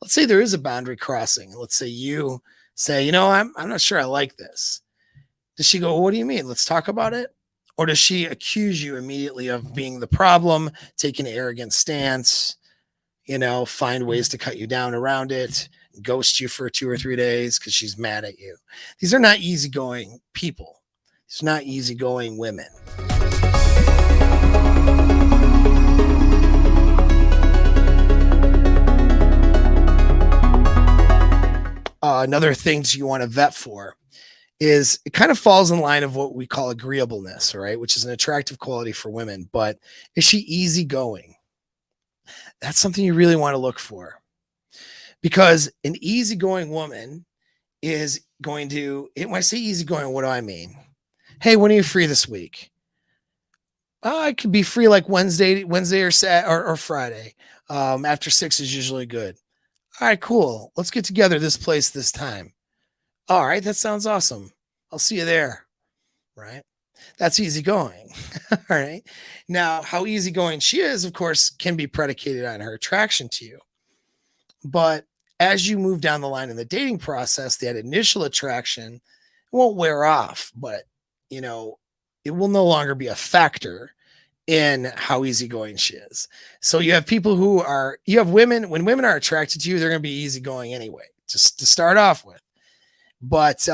let's say there is a boundary crossing. Let's say you say, I'm not sure I like this. Does she go, well, what do you mean? Let's talk about it? Or does she accuse you immediately of being the problem, take an arrogant stance, find ways to cut you down around it, ghost you for 2 or 3 days because she's mad at you? These are not easygoing people. These are not easygoing women. Another thing you want to vet for is it kind of falls in line of what we call agreeableness, right? Which is an attractive quality for women. But is she easygoing? That's something you really want to look for, because an easygoing woman is going to, when I say easygoing, what do I mean? Hey, when are you free this week? I could be free like Wednesday or Saturday or Friday. After 6 is usually good. All right, cool. Let's get together this place this time. All right, that sounds awesome. I'll see you there. Right? That's easygoing. All right. Now, how easygoing she is, of course, can be predicated on her attraction to you. But as you move down the line in the dating process, that initial attraction won't wear off, but it will no longer be a factor in how easygoing she is. So you have women, when women are attracted to you, they're going to be easygoing anyway, just to start off with. But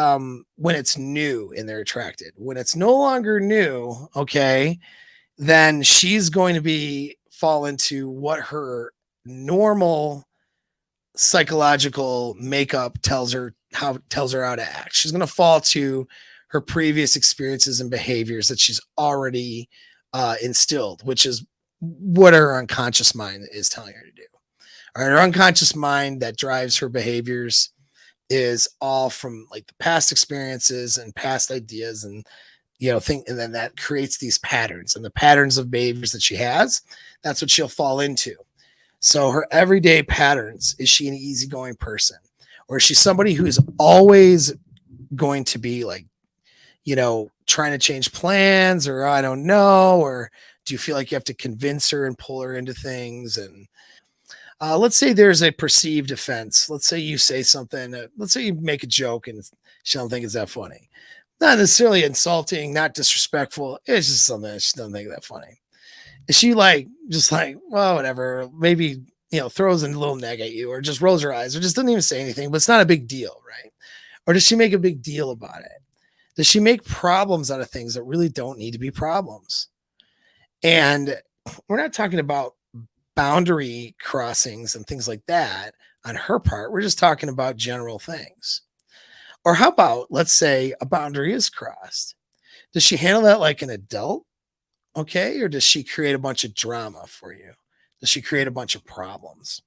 when it's new and they're attracted, when it's no longer new, okay, then she's going to fall into what her normal psychological makeup tells her how to act. She's going to fall to her previous experiences and behaviors that she's already instilled, which is what her unconscious mind is telling her to do. All right, her unconscious mind that drives her behaviors is all from like the past experiences and past ideas and and then that creates these patterns, and the patterns of behaviors that she has, that's what she'll fall into. So her everyday patterns, is she an easygoing person, or is she somebody who is always going to be like, trying to change plans, or I don't know, or do you feel like you have to convince her and pull her into things? And let's say there's a perceived offense. Let's say you say something. Let's say you make a joke and she don't think it's that funny. Not necessarily insulting, not disrespectful. It's just something that she doesn't think that funny. Is she just like, well, whatever, maybe, throws a little neg at you, or just rolls her eyes, or just doesn't even say anything, but it's not a big deal, right? Or does she make a big deal about it? Does she make problems out of things that really don't need to be problems? And we're not talking about boundary crossings and things like that on her part. We're just talking about general things. Or how about, let's say a boundary is crossed. Does she handle that like an adult? Okay. Or does she create a bunch of drama for you? Does she create a bunch of problems?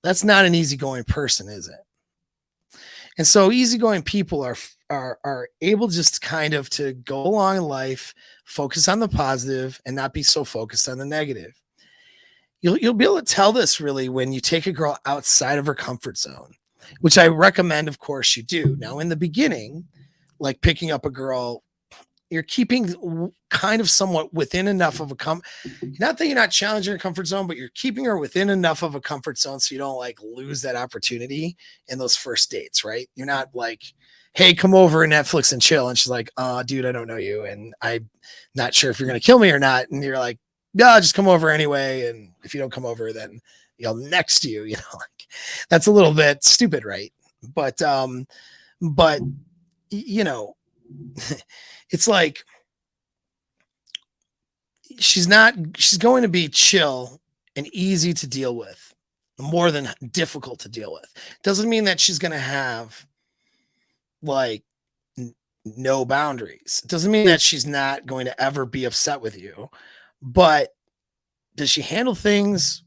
That's not an easygoing person, is it? And so easygoing people are able just kind of to go along in life, focus on the positive and not be so focused on the negative. You'll be able to tell this really when you take a girl outside of her comfort zone, which I recommend, of course, you do. Now, in the beginning, like picking up a girl, you're keeping kind of somewhat within enough of not that you're not challenging her comfort zone, but you're keeping her within enough of a comfort zone so you don't like lose that opportunity in those first dates, right? You're not like, hey, come over and Netflix and chill. And she's like, dude, I don't know you. And I'm not sure if you're going to kill me or not. And you're like, yeah, I'll just come over anyway. And if you don't come over, then next to you, like that's a little bit stupid, right? But it's like she's going to be chill and easy to deal with, more than difficult to deal with. Doesn't mean that she's going to have like no boundaries. It doesn't mean that she's not going to ever be upset with you, but does she handle things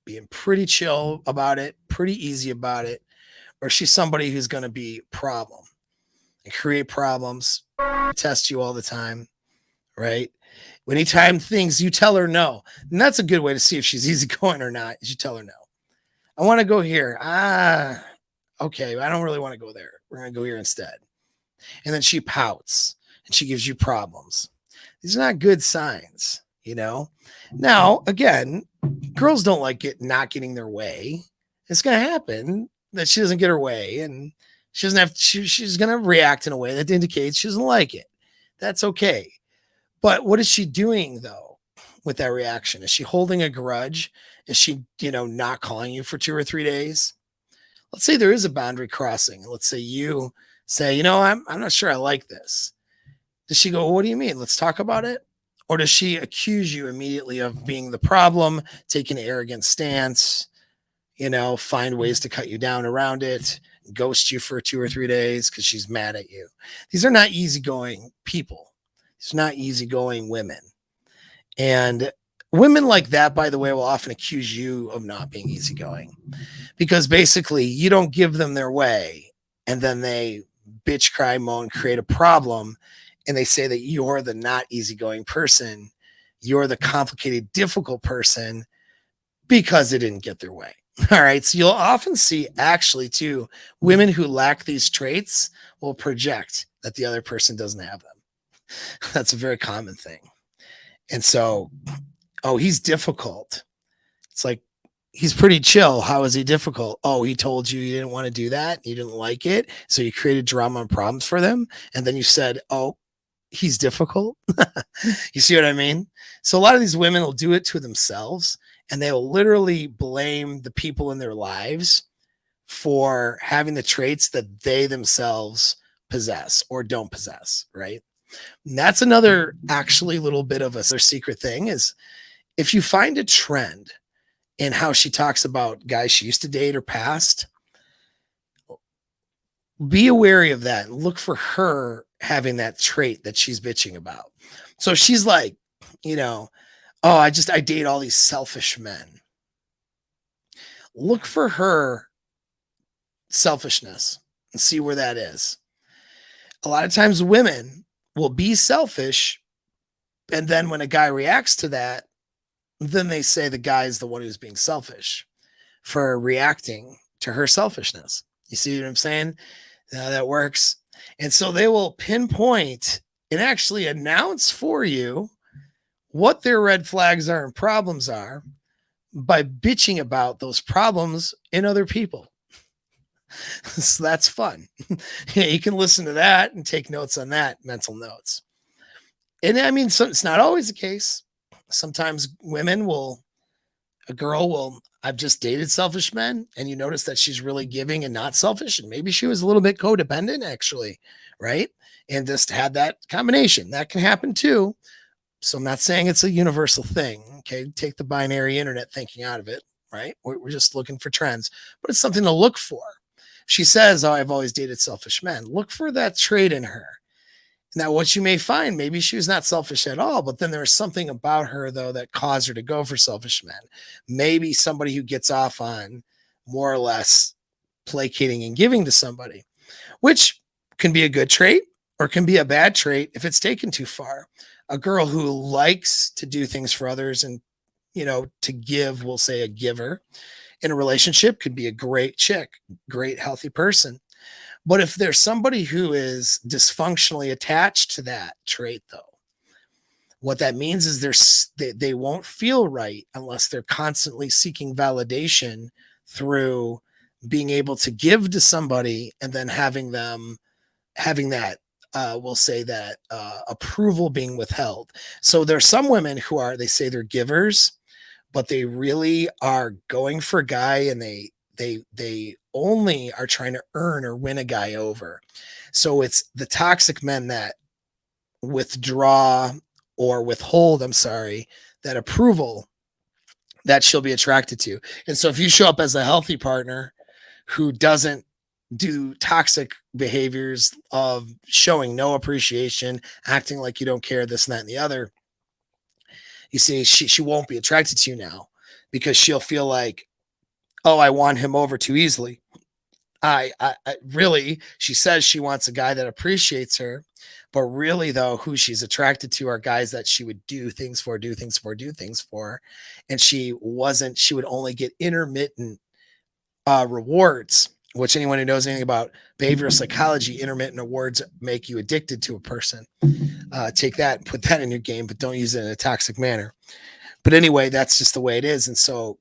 being pretty chill about it, pretty easy about it? Or is she somebody who's going to be problem and create problems, test you all the time, right? Anytime things you tell her no, and that's a good way to see if she's easygoing or not, is you tell her no. I want to go here. Okay, I don't really want to go there. We're going to go here instead. And then she pouts and she gives you problems. These are not good signs, Now, again, girls don't like not getting their way. It's going to happen that she doesn't get her way, and she doesn't have, she's going to react in a way that indicates she doesn't like it. That's okay. But what is she doing though with that reaction? Is she holding a grudge? Is she, not calling you for 2 or 3 days? Let's say there is a boundary crossing. Let's say you say, I'm not sure I like this. Does she go, well, what do you mean? Let's talk about it? Or does she accuse you immediately of being the problem, take an arrogant stance, find ways to cut you down around it, ghost you for 2 or 3 days because she's mad at you? These are not easygoing people. These are not easygoing women. And women like that, by the way, will often accuse you of not being easygoing because basically you don't give them their way and then they bitch, cry, moan, create a problem. And they say that you're the not easygoing person. You're the complicated, difficult person because they didn't get their way. All right. So you'll often see actually too, women who lack these traits will project that the other person doesn't have them. That's a very common thing. And so, oh, he's difficult. It's like, he's pretty chill. How is he difficult? Oh, he told you didn't want to do that. You didn't like it. So you created drama and problems for them. And then you said, oh, he's difficult. You see what I mean? So a lot of these women will do it to themselves and they will literally blame the people in their lives for having the traits that they themselves possess or don't possess, right? And that's another actually little bit of a secret thing is if you find a trend in how she talks about guys she used to date or past, be wary of that and look for her having that trait that she's bitching about. So she's like, oh, I date all these selfish men. Look for her selfishness and see where that is. A lot of times women will be selfish. And then when a guy reacts to that, then they say the guy is the one who's being selfish for reacting to her selfishness. You see what I'm saying? How that works. And so they will pinpoint and actually announce for you what their red flags are and problems are by bitching about those problems in other people. So that's fun. You can listen to that and take notes on that, mental notes. And I mean, so it's not always the case. Sometimes a girl will, I've just dated selfish men, and you notice that she's really giving and not selfish. And maybe she was a little bit codependent, actually, right? And just had that combination. That can happen too. So I'm not saying it's a universal thing. Okay. Take the binary internet thinking out of it, right? We're just looking for trends, but it's something to look for. She says, oh, I've always dated selfish men. Look for that trait in her. Now, what you may find, maybe she was not selfish at all, but then there was something about her, though, that caused her to go for selfish men. Maybe somebody who gets off on more or less placating and giving to somebody, which can be a good trait or can be a bad trait if it's taken too far. A girl who likes to do things for others and, to give, we'll say a giver in a relationship could be a great chick, great healthy person. But if there's somebody who is dysfunctionally attached to that trait, though, what that means is they won't feel right unless they're constantly seeking validation through being able to give to somebody and then having that, we'll say that approval being withheld. So there's some women who they say they're givers, but they really are going for a guy and they only are trying to earn or win a guy over. So it's the toxic men that withdraw or withhold, that approval that she'll be attracted to. And so if you show up as a healthy partner who doesn't do toxic behaviors of showing no appreciation, acting like you don't care, this and that and the other, you see, she won't be attracted to you now because she'll feel like, oh, I won him over too easily. I really, she says she wants a guy that appreciates her, but really though, who she's attracted to are guys that she would do things for. And she would only get intermittent rewards, which anyone who knows anything about behavioral psychology, intermittent rewards make you addicted to a person. Take that and put that in your game, but don't use it in a toxic manner. But anyway, that's just the way it is. And so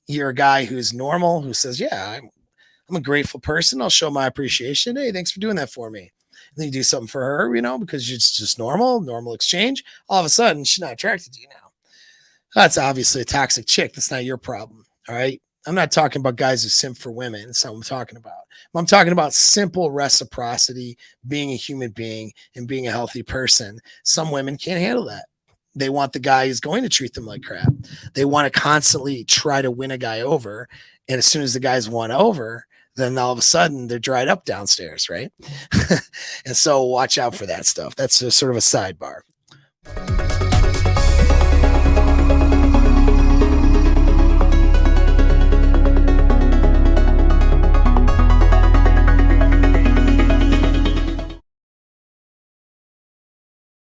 you're a guy who's normal, who says, yeah, I'm a grateful person. I'll show my appreciation. Hey, thanks for doing that for me. And then you do something for her, because it's just normal exchange. All of a sudden, she's not attracted to you now. That's obviously a toxic chick. That's not your problem. All right. I'm not talking about guys who simp for women. That's not what I'm talking about. I'm talking about simple reciprocity, being a human being and being a healthy person. Some women can't handle that. They want the guy who's going to treat them like crap. They want to constantly try to win a guy over. And as soon as the guy's won over, then all of a sudden they're dried up downstairs, right? And so watch out for that stuff. That's sort of a sidebar.